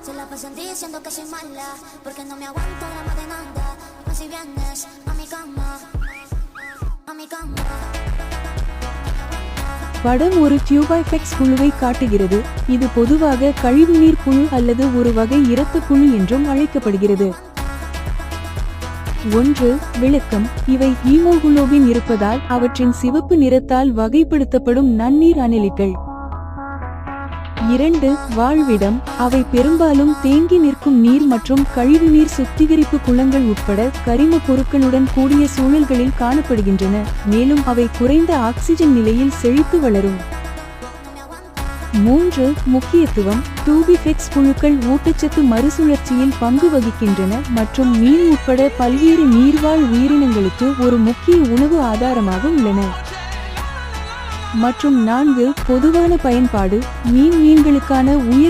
Se la pasan diciendo que soy mala, porque no me aguanto drama de nada. Más si vienes a mi cama, a mi cama. படம் ஒரு டியூபைஃபெக்ஸ் புழுவை காட்டுகிறது. இது பொதுவாக கழிவுநீர் புழு அல்லது ஒரு வகை இரத்த புழு என்றும் அழைக்கப்படுகிறது. 1. விளக்கம். இவை ஹீமோகுளோபின் இருப்பதால் அவற்றின் சிவப்பு நிறத்தால் வகைப்படுத்தப்படும் நன்னீர் அணில்கள். 2. வாழ்விடம். அவை பெரும்பாலும் தேங்கி நிற்கும் நீர் மற்றும் கழிவுநீர் சுத்திகரிப்பு குளங்கள் உட்பட கரிம பொருட்களுடன் கூடிய சூழல்களில் காணப்படுகின்றன, மேலும் அவை குறைந்த ஆக்சிஜன் நிலையில் செழித்து வளரும். 3. முக்கியத்துவம். டியூபிஃபெக்ஸ் புழுக்கள் ஊட்டச்சத்து மறுசுழற்சியில் பங்கு வகிக்கின்றன மற்றும் மீன் உட்பட பல்வேறு நீர்வாழ் உயிரினங்களுக்கு ஒரு முக்கிய உணவு ஆதாரமாக உள்ளன. மற்றும் 4. பொதுவான பயன்பாடு. மீன்களுக்கான உயிர்